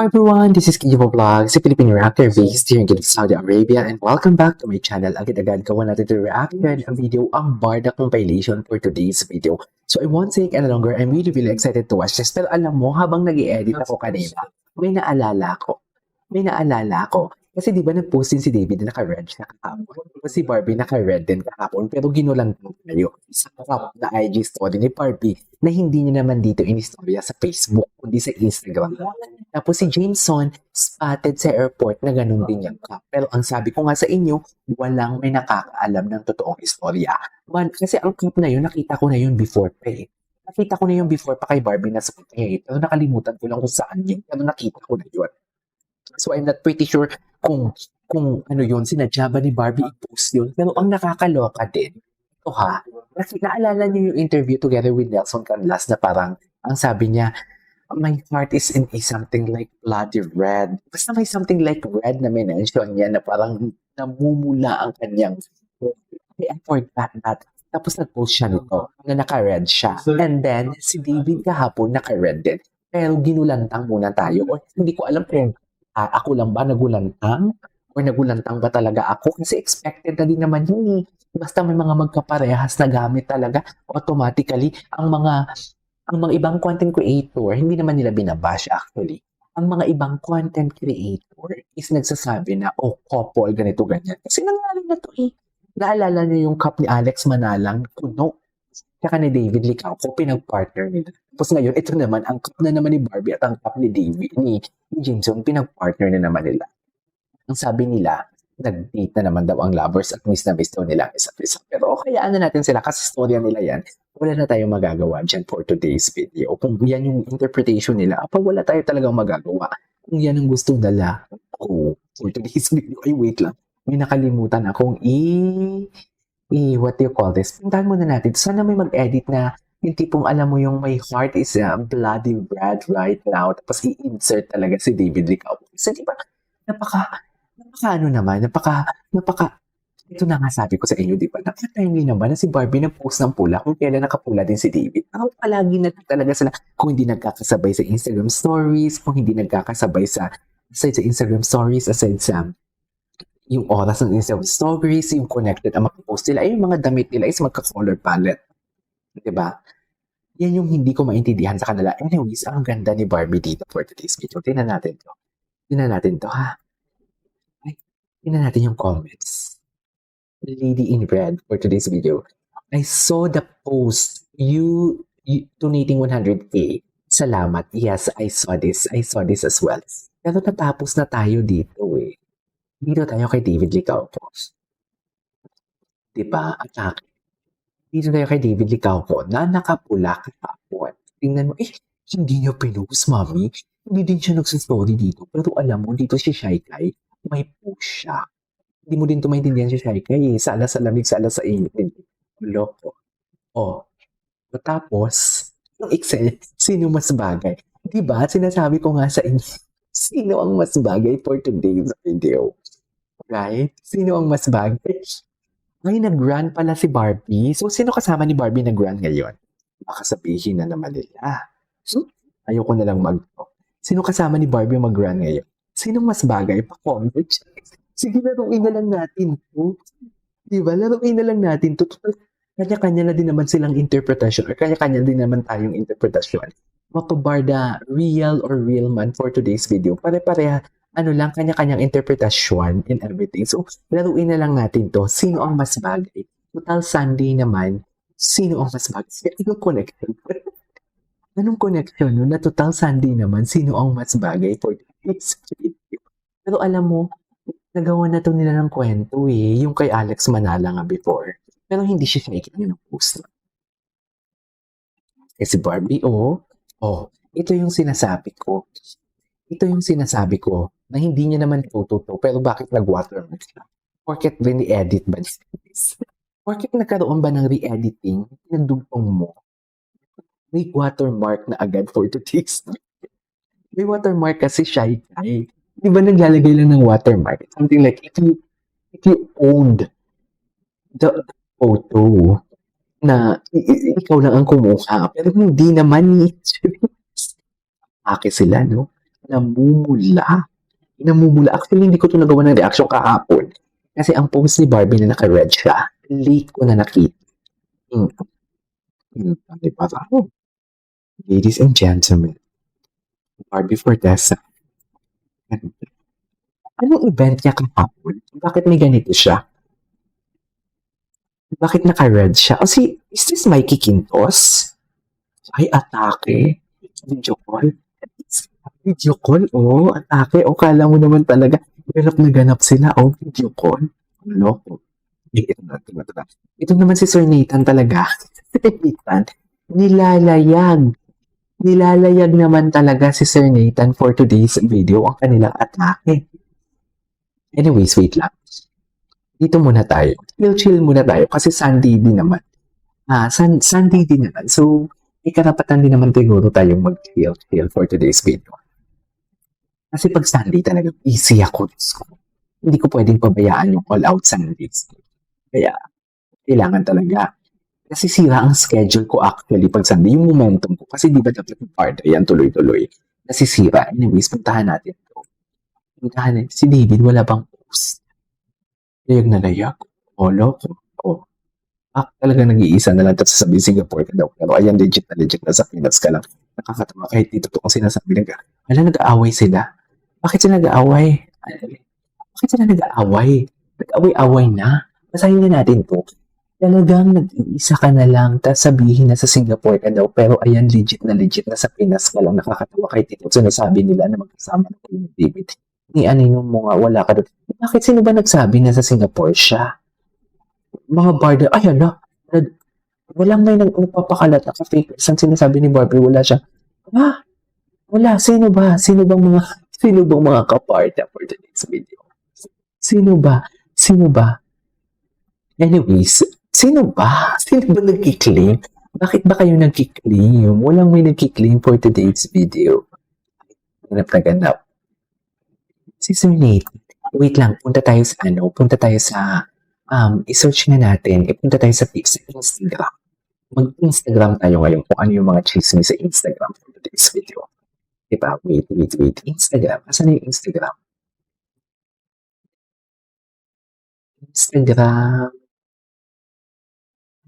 Hi everyone, this is Kijibo Vlogs, a Filipino reactor based here in Gulf, Saudi Arabia, and welcome back to my channel. Agad-agad gawa natin to reaction ang video ang Barda compilation for today's video. So I won't take any longer, I'm really excited to watch this. Pero alam mo, habang nag-i-edit ako kanina, may naalala ko. Kasi di ba nag-post din si David na naka-red siya kahapon? Si Barbie naka-red din kahapon, pero ginulang ko kayo sa top na IG story ni Barbie na hindi niya naman dito in-istorya sa Facebook, kundi sa Instagram. Tapos si Jameson spotted sa airport na ganun din yung cup. Pero ang sabi ko nga sa inyo, walang may nakakaalam ng totoong istorya. Kasi ang cup na yun, nakita ko na yun before pa eh. Nakita ko na yun before pa kay Barbie na sa niya. Pero nakalimutan ko lang kung saan yun. Pero nakita ko na yun. So I'm not pretty sure kung ano yun, sinadya ba ni Barbie i-post yun. Pero ang nakakaloka din, ito ha, kasi naalala niyo yung interview together with Nelson Canlas na parang, ang sabi niya, my heart is in a something like bloody red. Basta may something like red na mention niya na parang namumula ang kanyang, I forgot that. Tapos nag-post siya nito na naka-red siya. And then, si David kahapon naka-red din. Pero ginulantang muna tayo. O hindi ko alam kung ako lang ba nagulantang? Or nagulantang ba talaga ako? Kasi expected na din naman yun eh. Basta may mga magkaparehas na gamit talaga, automatically, ang mga ibang content creator, hindi naman nila binabash actually. Ang mga ibang content creator is nagsasabi na, couple, ganito, ganyan. Kasi nangyari na to eh. Naalala niyo yung cup ni Alex Manalang, kuno. Saka ni David Licauco, pinag-partner nila. Tapos ngayon, ito naman, ang cup na naman ni Barbie at ang cup ni David, ni Jameson, pinag-partner na naman nila. Ang sabi nila, nag-date na naman daw ang lovers at miss na miss daw nila ang isa't isa. Pero kayaan na natin sila kasi storya nila yan. Wala na tayong magagawa dyan for today's video. Kung yan yung interpretation nila, wala tayo talagang magagawa. Kung yan ang gusto nila, for today's video, ay wait lang. May nakalimutan akong what do you call this? Puntahan muna natin. Sana may mag-edit na yung tipong alam mo yung my heart is bloody red right now. Tapos i-insert talaga si David Licauco. Kasi diba, ito na nga sabi ko sa inyo, di ba? Napaka-timely naman na si Barbie nag-post ng pula kung kailan nakapula din si David. Ako palagi na talaga sila kung hindi nagkakasabay sa Instagram stories, kung hindi nagkakasabay aside sa Instagram stories, aside sa yung oras ng Instagram stories, yung connected ang mag-post nila, ay yung mga damit nila is magka-color palette. Diba? Yan yung hindi ko maintindihan sa kanila. Anyways, ang ganda ni Barbie dito for today's video. Tingnan natin to ha. Tingnan natin yung comments. Lady in red for today's video. I saw the post. You donating 100k. Salamat. Yes, I saw this. I saw this as well. Pero natapos na tayo dito eh. Dito tayo kay David Licauco. Diba? Atake. Dito tayo kay David Licauco na nakapula kahapon. Tingnan mo, hindi niya pinost, mami. Hindi din siya nagsastory dito. Pero alam mo, dito si Shy Kai, may post siya. Hindi mo din ito maintindihan si Shy Kai. Sala sa lamig, sala sa init. Loko. Tapos, yung Excel, sino mas bagay? Diba? Sinasabi ko nga sa inyo, sino ang mas bagay for today's video? Right? Sino ang mas bagay? Ay, nag-run pala si Barbie. So, sino kasama ni Barbie nag-run ngayon? Baka sabihin na naman nila. So, ayoko na lang Sino kasama ni Barbie mag-run ngayon? Sino mas bagay? Pa-comment. Sige, laruin na lang natin to. Diba? Laruin na lang natin to. Kanya-kanya na din naman silang interpretation or kanya-kanya din naman tayong interpretation. Mapabarda, real or real man for today's video. Pare-pareha, kanya-kanyang interpretation and everything. So, laruin na lang natin to. Sino ang mas bagay? Total Sunday naman, sino ang mas bagay? Anong connection? Anong connection no? Na total Sunday naman, sino ang mas bagay for today's video? Pero alam mo, nagawa na to nila ng kwento eh. Yung kay Alex Manala nga before. Pero hindi siya shaking ng post. Kasi Barbie, ito yung sinasabi ko. Ito yung sinasabi ko na hindi niya naman tututo pero bakit nag-watermark siya? Porket re-edit ba niya? Porket nagkaroon ba ng re-editing, nagdugtong mo, may watermark na agad for today's. May watermark kasi Shy Kai. Di ba naglalagay lang ng watermark? Something like, if you owned the photo na ikaw lang ang kumuha, pero hindi naman ni sila, no? namumula. Namumula. Actually, hindi ko ito nagawa ng reaction kahapon. Kasi ang post ni Barbie na naka-red siya, late ko na nakita. Diba? Ladies and gentlemen, Barbie Fortesa. Anong event niya kahapon? Bakit may ganito siya? Bakit naka-red siya? O is this Mikey Quintos? Ay, atake. Video call. Video call? Oh, atake. O, kala mo naman talaga. Ganap na ganap sila. Oh, video call. Loko. Ito na. Ito naman si Sir Nathan talaga. Nathan, nilalayag. Nilalayag naman talaga si Sir Nathan for today's video ang kanilang atake. Anyways, wait lang. Dito muna tayo. Chill muna tayo kasi Sunday din naman. Sunday din naman. So, may karapatan din naman siguro tayong mag-chill for today's video. Kasi pag Sunday talaga, busy ako. Hindi ko pwedeng pabayaan yung all-out Sundays. Kaya, kailangan talaga. Kasi sira ang schedule ko actually pag Sunday. Yung momentum ko. Kasi di ba dapat yung part, ayan, tuloy-tuloy. Nasisira. Anyways, puntahan natin ito. Puntahan natin. Si David, wala bang post? Layag na layag. Loko. Talaga nag-iisa na lang tapos sasabihin Singapore ka daw. Pero ayan, legit na sa Pinas ka lang. Nakakatawa kahit dito to ang sinasabi ng nag-aaway sila. Bakit sila nag-aaway? Nag-aaway na. Basahin na natin to. Talagang nag-iisa ka na lang tapos sabihin na sa Singapore ka daw. Pero ayan, legit na sa Pinas ka lang. Nakakatawa kahit dito sinasabi nila na magkasama na kayo ni David. Ni anino mo nga, wala ka doon. Bakit sino ba nagsabi na sa Singapore siya? Mga barda, walang may nagpapakalat na ka-fake. Saan sinasabi ni Barbie, wala siya. Wala. Sino bang mga kaparta for today's video? Sino ba? Anyways, sino ba nagki-claim? Bakit ba kayo nagki-claim? Walang may nagki-claim for today's video. Ganap. Si Sir Nate, wait lang, punta tayo sa i-search nga natin, punta tayo sa Instagram. Mag-Instagram tayo ngayon kung ano yung mga chismis sa Instagram for today's video. Diba? Wait. Instagram. Asan na yung Instagram?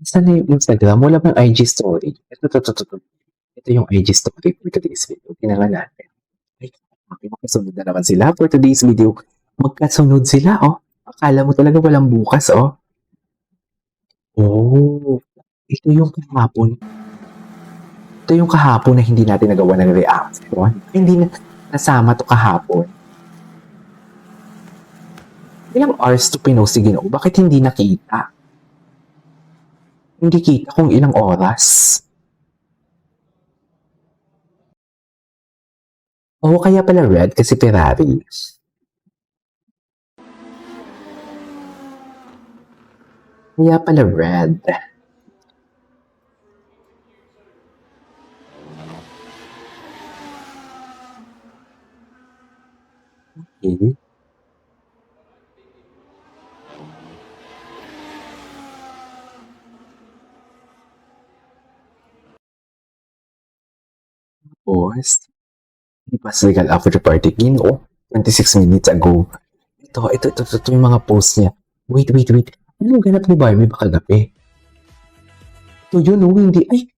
Asan na yung Instagram? Wala bang IG story? Ito yung IG story for today's video. Tingnan natin. Magkasunod na naman sila for today's video. Magkasunod sila, Akala mo talaga walang bukas, Ito yung kahapon. Ito yung kahapon na hindi natin nagawa ng reaction. Hindi na nasama to kahapon. Ilang hours to pinost si Ginoo? Bakit hindi nakita? Hindi kita kung ilang oras. Kaya pala red kasi Ferrari. Kaya pala red. Okay. Tapos, di ba legal after party? 26 minutes ago. Ito yung mga post niya. Wait. Anong ganap ni Barbie ba kagabi? Ito yun, hindi. Ay,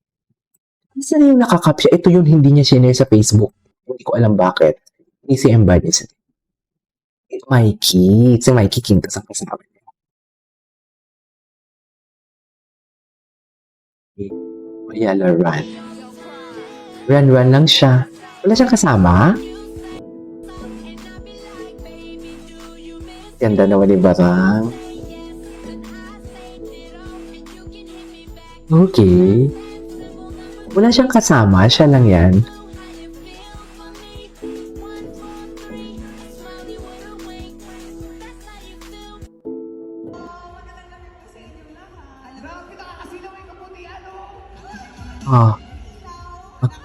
saan na yung nakakapsya? Ito yun, hindi niya sinare sa Facebook. Hindi ko alam bakit. Hindi si Embody. Mikey. Si Mikey Quintos ang kasama niya. Ayala, run. Run lang siya. Wala siyang kasama? Ganda naman ni Barang. Okay. Wala siyang kasama. Siya lang yan.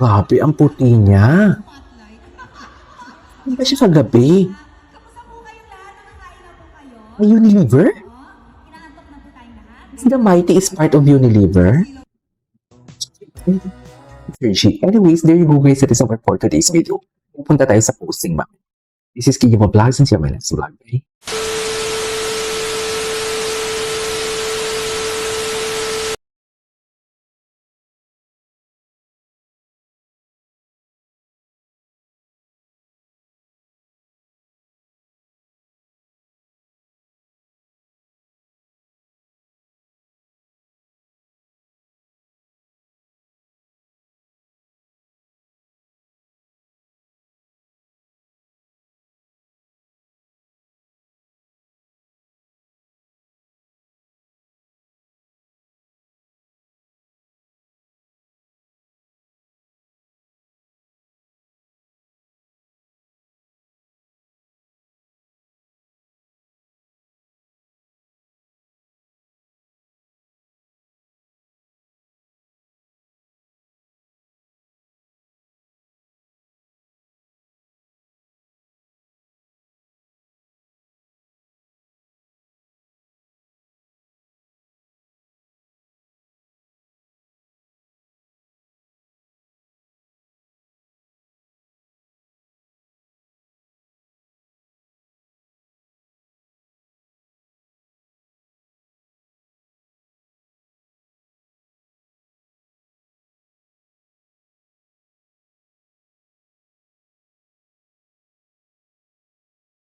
Grabe, ang puti niya. Ano ba siya kagabi? May Unilever? The Mighty is part of Unilever? Anyways, there you go guys. That is our for today's video. pupunta tayo sa posting, ma'am. This is Kiyama Vlogs and see you on my next vlog. Okay?